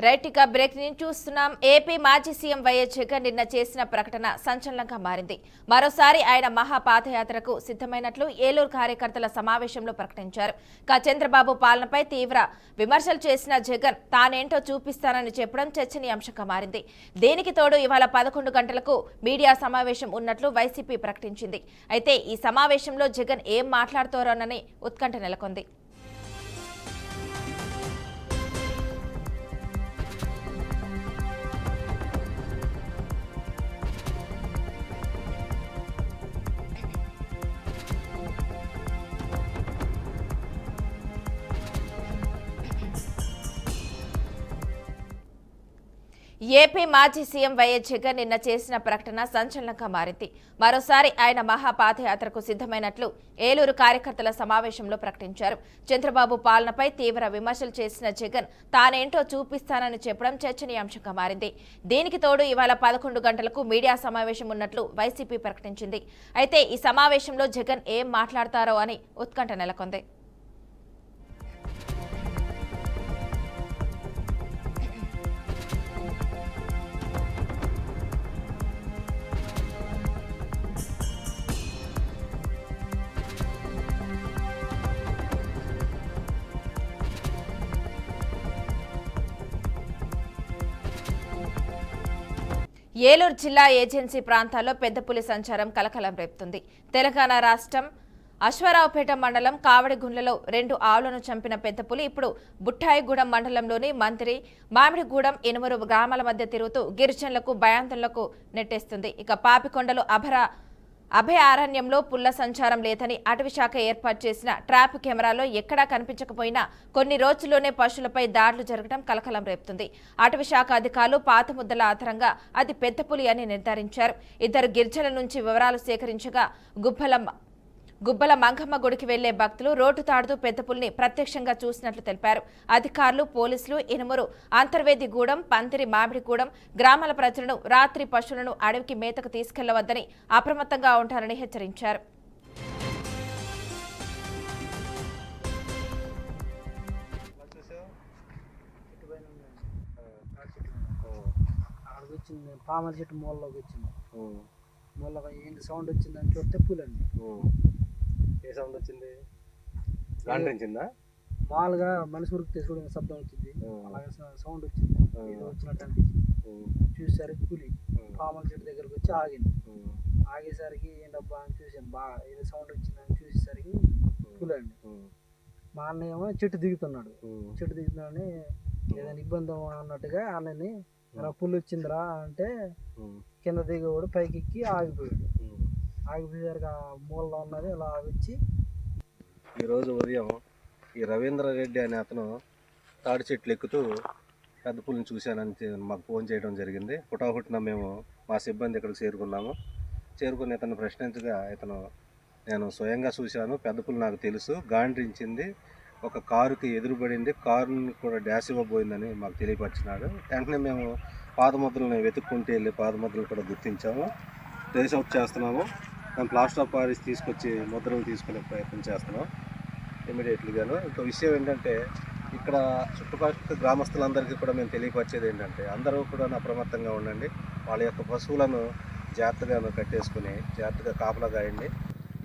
Right ఇక break నుంచి చూస్తున్నాం. ఏపీ మాజీ సీఎం వైఎస్ జగన్ నిన్న చేసిన ప్రకటన సంచలనంగా మారింది. మరోసారి ఆయన మహాపాదయాత్రకు సిద్ధమైనట్లు ఏలూరు కార్యకర్తల సమావేశంలో ప్రకటించారు. చంద్రబాబు పాలనపై తీవ్ర విమర్శలు చేసిన జగన్ తానేంటో చూపిస్తానని చెప్పడం చర్చనీయాంశంగా మారింది. దీనికి తోడు ఇవాళ 11 గంటలకు మీడియా సమావేశం ఉన్నట్లు వైసీపీ ప్రకటించింది. అయితే ఈ సమావేశంలో జగన్ ఏం మాట్లాడుతారోనని ఉత్కంఠ నెలకొంది. ఏపీ మాజీ సీఎం వైఎస్ జగన్ నిన్న చేసిన ప్రకటన సంచలనంగా మారింది. మరోసారి ఆయన మహాపాదయాత్రకు సిద్ధమైనట్లు ఏలూరు కార్యకర్తల సమావేశంలో ప్రకటించారు. చంద్రబాబు పాలనపై తీవ్ర విమర్శలు చేసిన జగన్ తానేంటో చూపిస్తానని చెప్పడం చర్చనీయాంశంగా మారింది. దీనికి తోడు ఇవాళ 11 గంటలకు మీడియా సమావేశం ఉన్నట్లు వైసీపీ ప్రకటించింది. అయితే ఈ సమావేశంలో జగన్ ఏం మాట్లాడతారో అని ఉత్కంఠ నెలకొంది. ఏలూరు జిల్లా ఏజెన్సీ ప్రాంతాల్లో పెద్ద పులి సంచారం కలకలం రేపుతుంది. తెలంగాణ రాష్ట్రం అశ్వారావుపేట మండలం కావడిగుండ్లలో 2 ఆవులను చంపిన పెద్ద పులి ఇప్పుడు బుట్టాయిగూడెం మండలంలోని మంత్రి మామిడిగూడెం ఇనుమరు గ్రామాల మధ్య తిరుగుతూ గిరిజనులకు భయాందోళనకు నెట్టేస్తుంది. ఇక పాపికొండలు అభయారణ్యంలో పుల్ల సంచారం లేదని అటవీశాఖ ఏర్పాటు చేసిన ట్రాప్ కెమెరాలో ఎక్కడా కనిపించకపోయినా కొన్ని రోజుల్లోనే పశువులపై దాడులు జరగడం కలకలం రేపుతుంది. అటవీశాఖ అధికారులు పాత ముద్దల ఆధారంగా అది పెద్ద పులి అని నిర్ధారించారు. 2 గిరిజనుల నుంచి వివరాలు సేకరించగా గుబ్బల మంగమ్మ గుడికి వెళ్లే భక్తులు రోడ్డు తాడుతూ పెద్ద పులిని ప్రత్యక్షంగా చూసినట్లు తెలిపారు. అధికారులు, పోలీసులు ఇనుమరు అంతర్వేదిగూడెం, పంతిరి మామిడిగూడెం గ్రామాల ప్రజలను రాత్రి పశువులను అడవికి మేతకు తీసుకెళ్లవద్దని అప్రమత్తంగా ఉంటారని హెచ్చరించారు. సౌండ్ వచ్చిందని చూస్తే పులండి. ఏ సౌండ్ వచ్చింది? గాండ్రించిందా? మామూలుగా మనిషి ఉరికి చూడని శబ్దం వచ్చింది. అలాగే సౌండ్ వచ్చింది, ఏదో వచ్చినట్టు అనిపించింది. చూసేసరికి పులి పామల చెట్టు దగ్గరకు వచ్చి ఆగింది. ఆగేసరికి ఏంటబ్బా అని చూసాను. బాగా ఏదో సౌండ్ వచ్చిందని చూసేసరికి పులి అండి. మా అన్నయ్య ఏమో చెట్టు దిగుతున్నాడు. చెట్టు దిగుతున్నాడని ఏదైనా ఇబ్బంది అన్నట్టుగా వాళ్ళని పులి వచ్చిందిరా అంటే కింద దిగేవాడు పైకి ఎక్కి ఆగిపోయాడు. ఆగిపోయేసరికి ఆ మూలలో ఉన్నది అలా వచ్చి ఈరోజు ఉదయం ఈ రవీంద్ర రెడ్డి అనే అతను తాడి చెట్లు ఎక్కుతూ పెద్ద పులిని చూశానని మాకు ఫోన్ చేయడం జరిగింది. హుటాహుటిన మేము మా సిబ్బంది ఇక్కడికి చేరుకుని ఇతను ప్రశ్నించగా నేను స్వయంగా చూశాను, పెద్ద పులి నాకు తెలుసు, గాండ్రించింది, ఒక కారుకి ఎదురుపడింది, కారుని కూడా డాష్ ఇవ్వబోయిందని మాకు తెలియపరిచినాడు. వెంటనే మేము పాదముద్రలను వెతుక్కుంటూ వెళ్ళి పాదముద్రలు కూడా గుర్తించాము, ట్రేస్ అవుట్ చేస్తున్నాము. మేము ప్లాస్టర్ ఆఫ్ పారిస్ తీసుకొచ్చి ముద్రలు తీసుకునే ప్రయత్నం చేస్తున్నాం ఇమీడియట్లీగాను. ఇంకో విషయం ఏంటంటే ఇక్కడ చుట్టుపక్కల గ్రామస్తులందరికీ కూడా మేము తెలియపరిచేది ఏంటంటే అందరూ కూడా అప్రమత్తంగా ఉండండి. వాళ్ళ యొక్క పశువులను జాగ్రత్తగా కట్టేసుకుని జాగ్రత్తగా కాపలా కాయండి.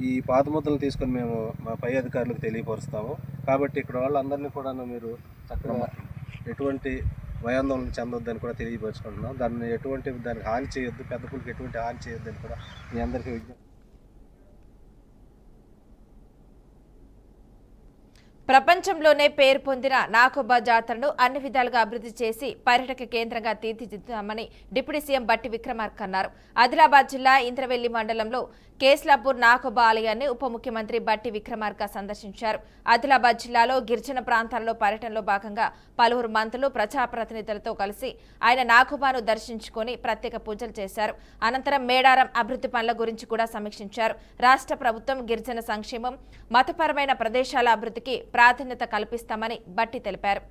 ఈ పాదముద్రలు తీసుకొని మేము మా పై అధికారులకు తెలియపరుస్తాము. కాబట్టి ఇక్కడ వాళ్ళందరినీ కూడా మీరు చక్కగా ఎటువంటి భయాందోళన చెందొద్దని కూడా తెలియపరుచుకుంటున్నాం. దానికి హాని చేయొద్దు, పెద్ద పులికి ఎటువంటి హాని చేయొద్దని కూడా మీ అందరికీ విజ్ఞప్తి. ప్రపంచంలోనే పేరు పొందిన నాకోబా జాతరను అన్ని విధాలుగా అభివృద్ధి చేసి పర్యాటక కేంద్రంగా తీర్చిదిద్దామని డిప్యూటీ సీఎం బట్టి విక్రమార్క అన్నారు. ఆదిలాబాద్ జిల్లా ఇంద్రవెల్లి మండలంలో కేస్లాపూర్ నాకోబా ఆలయాన్ని ఉప ముఖ్యమంత్రి బట్టి విక్రమార్క సందర్శించారు. ఆదిలాబాద్ జిల్లాలో గిరిజన ప్రాంతాల్లో పర్యటనలో భాగంగా పలువురు మంత్రులు, ప్రజాప్రతినిధులతో కలిసి ఆయన నాకోబాను దర్శించుకుని ప్రత్యేక పూజలు చేశారు. అనంతరం మేడారం అభివృద్ధి పనుల గురించి కూడా సమీక్షించారు. రాష్ట్ర ప్రభుత్వం గిరిజన సంక్షేమం, మతపరమైన ప్రదేశాల అభివృద్ధికి ప్రాధాన్యత కల్పిస్తామని బట్టి తెలిపారు.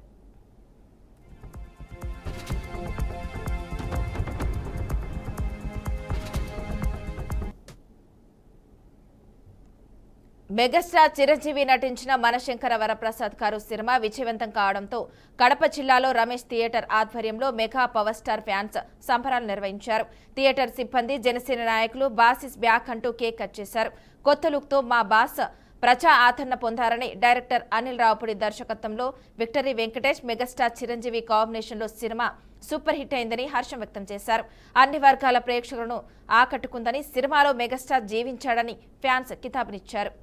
మెగాస్టార్ చిరంజీవి నటించిన మనశంకర వరప్రసాద్ గారు సినిమా విజయవంతం కావడంతో కడప జిల్లాలో రమేష్ థియేటర్ ఆధ్వర్యంలో మెగా పవర్ స్టార్ ఫ్యాన్స్ సంబరాలు నిర్వహించారు. థియేటర్ సిబ్బంది, జనసేన నాయకులు బాసిస్ బ్యాక్ అంటూ కేక్ కట్ చేశారు. కొత్త లుక్తో మా బాస్ ప్రజా ఆదరణ పొందారని డైరెక్టర్ అనిల్ రావుపూడి దర్శకత్వంలో విక్టరీ వెంకటేష్, మెగాస్టార్ చిరంజీవి కాంబినేషన్లో సినిమా సూపర్ హిట్ అయిందని హర్షం వ్యక్తం చేశారు. అన్ని వర్గాల ప్రేక్షకులను ఆకట్టుకుందని, సినిమాలో మెగాస్టార్ జీవించాడని ఫ్యాన్స్ కితాబునిచ్చారు.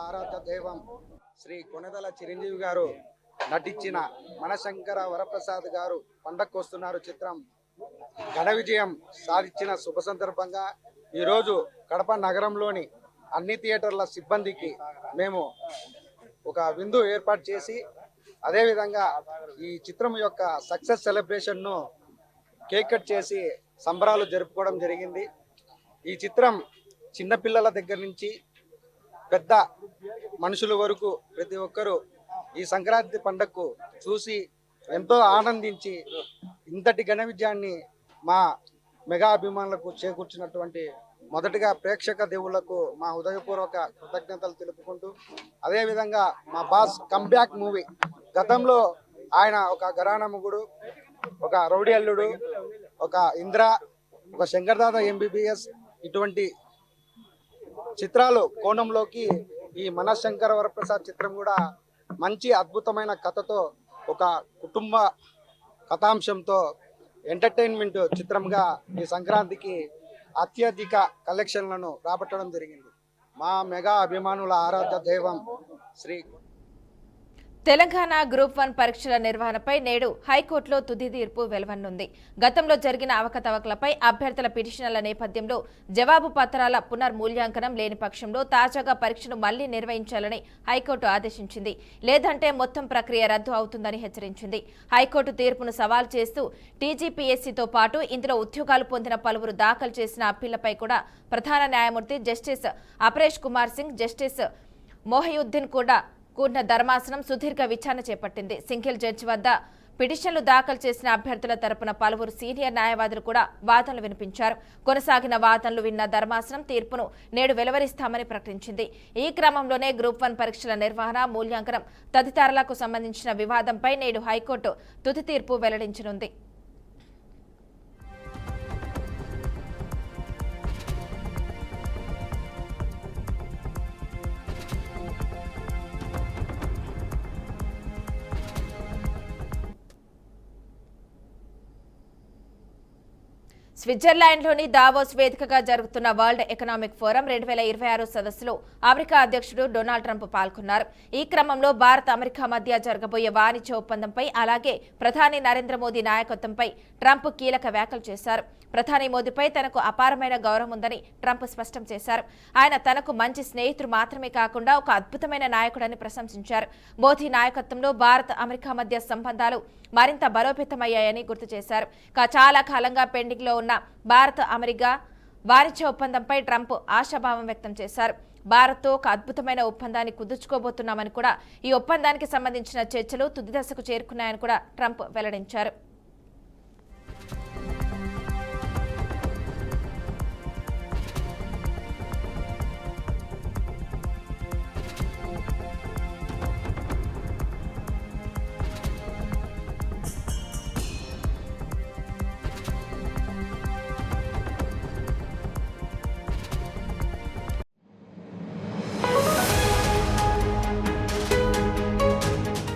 ఆరాధ్య దైవం శ్రీ కొనెదల చిరంజీవి గారు నటించిన మనశంకర వరప్రసాద్ గారు పండక్కు వస్తున్నారు చిత్రం ఘన విజయం సాధించిన శుభ సందర్భంగా ఈరోజు కడప నగరంలోని అన్ని థియేటర్ల సిబ్బందికి మేము ఒక విందు ఏర్పాటు చేసి అదేవిధంగా ఈ చిత్రం యొక్క సక్సెస్ సెలబ్రేషన్ను కేక్ కట్ చేసి సంబరాలు జరుపుకోవడం జరిగింది. ఈ చిత్రం చిన్నపిల్లల దగ్గర నుంచి పెద్ద మనుషుల వరకు ప్రతి ఒక్కరూ ఈ సంక్రాంతి పండుగకు చూసి ఎంతో ఆనందించి ఇంతటి ఘన విజయాన్ని మా మెగా అభిమానులకు చేకూర్చినటువంటి మొదటిగా ప్రేక్షక దేవుళ్లకు మా హృదయపూర్వక కృతజ్ఞతలు తెలుపుకుంటూ, అదేవిధంగా మా బాస్ కంబ్యాక్ మూవీ గతంలో ఆయన ఒక గరానముగుడు, ఒక రౌడీ అల్లుడు, ఒక ఇంద్ర, ఒక శంకర్దాద ఎంబీబీఎస్ ఇటువంటి చిత్రాలు కోణంలోకి ఈ మనశంకర వరప్రసాద్ చిత్రం కూడా మంచి అద్భుతమైన కథతో, ఒక కుటుంబ కథాంశంతో ఎంటర్టైన్మెంట్ చిత్రంగా ఈ సంక్రాంతికి అత్యధిక కలెక్షన్లను రాబట్టడం జరిగింది. మా మెగా అభిమానుల ఆరాధ్య దైవం శ్రీ తెలంగాణ గ్రూప్ 1 పరీక్షల నిర్వహణపై నేడు హైకోర్టులో తుది తీర్పు వెలువనుంది. గతంలో జరిగిన అవకతవకలపై అభ్యర్థుల పిటిషన్ల నేపథ్యంలో జవాబు పత్రాల పునర్మూల్యాంకనం లేని పక్షంలో తాజాగా పరీక్షను మళ్లీ నిర్వహించాలని హైకోర్టు ఆదేశించింది. లేదంటే మొత్తం ప్రక్రియ రద్దు అవుతుందని హెచ్చరించింది. హైకోర్టు తీర్పును సవాల్ చేస్తూ టీజీపీఎస్సీతో పాటు ఇందులో ఉద్యోగాలు పొందిన పలువురు దాఖలు చేసిన అప్పీళ్లపై కూడా ప్రధాన న్యాయమూర్తి జస్టిస్ అపరేష్ కుమార్ సింగ్, జస్టిస్ మొహియుద్దీన్ కూడా కూడిన ధర్మాసనం సుదీర్ఘ విచారణ చేపట్టింది. సింగిల్ జడ్జి వద్ద పిటిషన్లు దాఖలు చేసిన అభ్యర్థుల తరపున పలువురు సీనియర్ న్యాయవాదులు కూడా వాదనలు వినిపించారు. కొనసాగిన వాదనలు విన్న ధర్మాసనం తీర్పును నేడు వెలువరిస్తామని ప్రకటించింది. ఈ క్రమంలోనే గ్రూప్ 1 పరీక్షల నిర్వహణ, మూల్యాంకనం తదితరాలకు సంబంధించిన వివాదంపై నేడు హైకోర్టు తుది తీర్పు వెల్లడించనుంది. స్విట్జర్లాండ్లోని దావోస్ వేదికగా జరుగుతున్న వరల్డ్ ఎకనామిక్ ఫోరం 2026 సదస్సులో అమెరికా అధ్యక్షుడు డొనాల్డ్ ట్రంప్ పాల్గొన్నారు. ఈ క్రమంలో భారత్, అమెరికా మధ్య జరగబోయే వాణిజ్య ఒప్పందంపై, అలాగే ప్రధాని నరేంద్ర మోదీ నాయకత్వంపై ట్రంప్ కీలక వ్యాఖ్యలు చేశారు. ప్రధాని మోదీపై తనకు అపారమైన గౌరవం ఉందని ట్రంప్ స్పష్టం చేశారు. ఆయన తనకు మంచి స్నేహితుడు మాత్రమే కాకుండా ఒక అద్భుతమైన నాయకుడని ప్రశంసించారు. మోదీ నాయకత్వంలో భారత్, అమెరికా మధ్య సంబంధాలు మరింత బలోపేతమయ్యాయని గుర్తు చేశారు. చాలా కాలంగా పెండింగ్ లో ఉన్న భారత్, అమెరికా వాణిజ్య ఒప్పందంపై ట్రంప్ ఆశాభావం వ్యక్తం చేశారు. భారత్తో ఒక అద్భుతమైన ఒప్పందాన్ని కుదుర్చుకోబోతున్నామని కూడా, ఈ ఒప్పందానికి సంబంధించిన చర్చలు తుది దశకు చేరుకున్నాయని కూడా ట్రంప్ వెల్లడించారు.